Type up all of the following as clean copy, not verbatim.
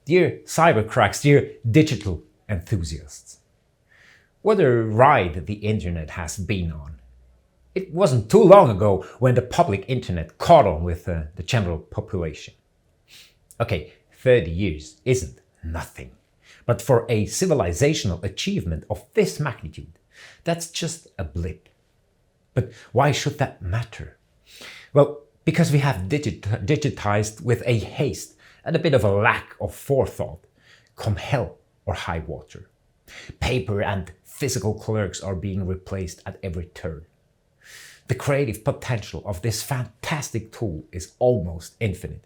dear cybercracks, dear digital enthusiasts. What a ride the internet has been on. It wasn't too long ago when the public internet caught on with the general population. Okay, 30 years isn't nothing, but for a civilizational achievement of this magnitude, that's just a blip. But why should that matter? Well, because we have digitized with a haste and a bit of a lack of forethought, come hell or high water. Paper and physical clerks are being replaced at every turn. The creative potential of this fantastic tool is almost infinite.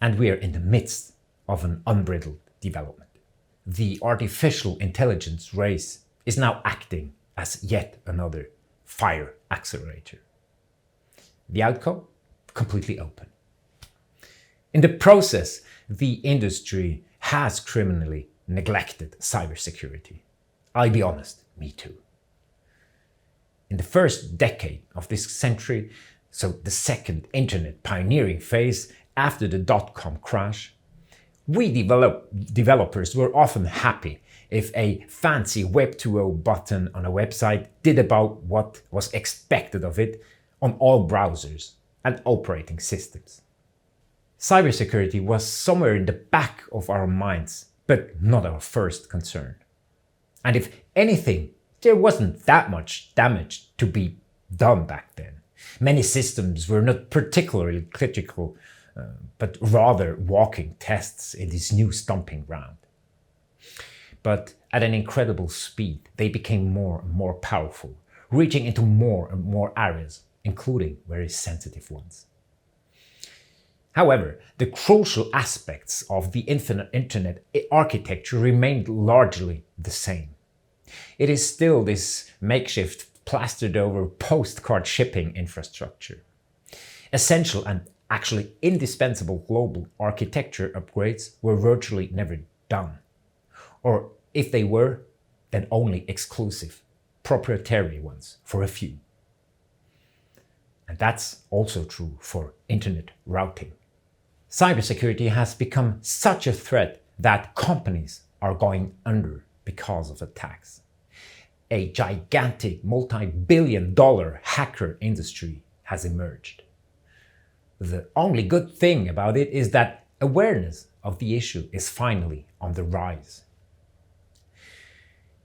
And we are in the midst of an unbridled development. The artificial intelligence race is now acting as yet another fire accelerator. The outcome? Completely open. In the process, the industry has criminally neglected cybersecurity. I'll be honest, me too. In the first decade of this century, so the second internet pioneering phase after the dot-com crash, we developers were often happy if a fancy Web 2.0 button on a website did about what was expected of it on all browsers and operating systems. Cybersecurity was somewhere in the back of our minds, but not our first concern. And if anything, there wasn't that much damage to be done back then. Many systems were not particularly critical, but rather walking tests in this new stomping ground. But at an incredible speed, they became more and more powerful, reaching into more and more areas, including very sensitive ones. However, the crucial aspects of the internet architecture remained largely the same. It is still this makeshift, plastered over postcard shipping infrastructure. Essential and actually indispensable global architecture upgrades were virtually never done. Or if they were, then only exclusive, proprietary ones for a few. And that's also true for internet routing. Cybersecurity has become such a threat that companies are going under because of attacks. A gigantic multi-billion-dollar hacker industry has emerged. The only good thing about it is that awareness of the issue is finally on the rise.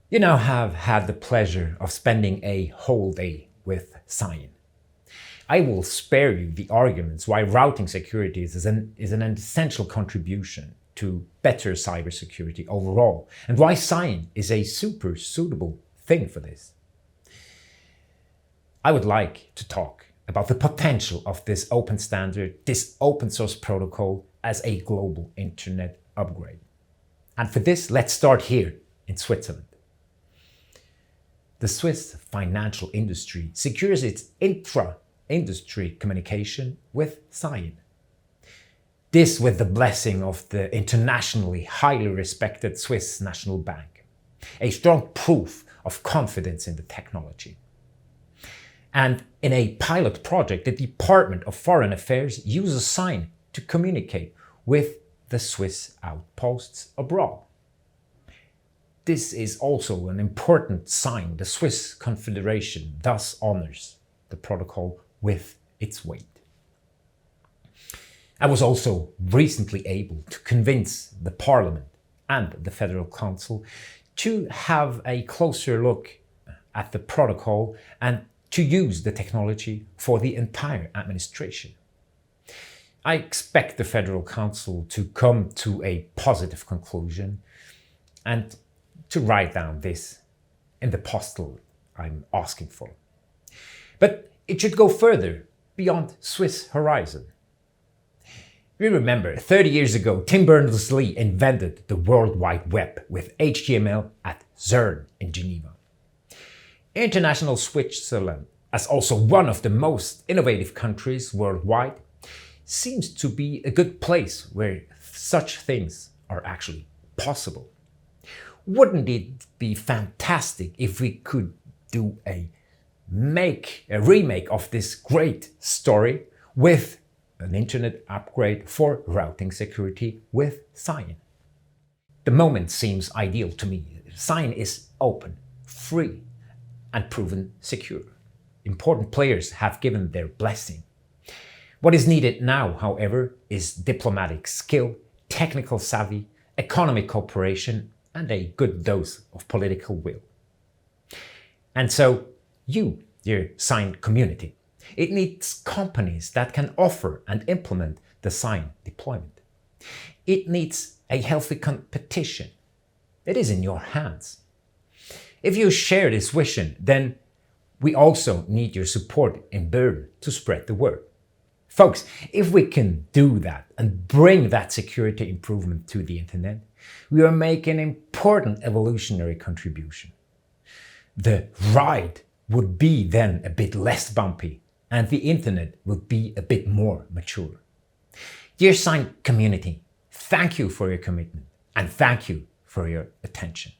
You now have had the pleasure of spending a whole day with SCION. I will spare you the arguments why routing security is an essential contribution to better cybersecurity overall, and why SCION is a super suitable thing for this. I would like to talk about the potential of this open standard, this open source protocol as a global internet upgrade. And for this, let's start here in Switzerland. The Swiss financial industry secures its intra-industry communication with SCION. This with the blessing of the internationally highly respected Swiss National Bank, a strong proof of confidence in the technology. And in a pilot project, the Department of Foreign Affairs uses SCION to communicate with the Swiss outposts abroad. This is also an important sign the Swiss Confederation thus honors the protocol with its weight. I was also recently able to convince the Parliament and the Federal Council to have a closer look at the protocol and to use the technology for the entire administration. I expect the Federal Council to come to a positive conclusion and to write down this in the postal I'm asking for. But it should go further beyond Swiss horizon. We remember 30 years ago, Tim Berners-Lee invented the World Wide Web with HTML at CERN in Geneva. International Switzerland, as also one of the most innovative countries worldwide, seems to be a good place where such things are actually possible. Wouldn't it be fantastic if we could do a remake of this great story with an internet upgrade for routing security with SCION. The moment seems ideal to me. SCION is open, free, and proven secure. Important players have given their blessing. What is needed now, however, is diplomatic skill, technical savvy, economic cooperation, and a good dose of political will. And so, you, dear SCION community, it needs companies that can offer and implement the SCION deployment. It needs a healthy competition. It is in your hands. If you share this vision, then we also need your support in Bern to spread the word. Folks, if we can do that and bring that security improvement to the internet, we are making an important evolutionary contribution. The ride would be then a bit less bumpy, and the internet would be a bit more mature. Dear SCION community, thank you for your commitment and thank you for your attention.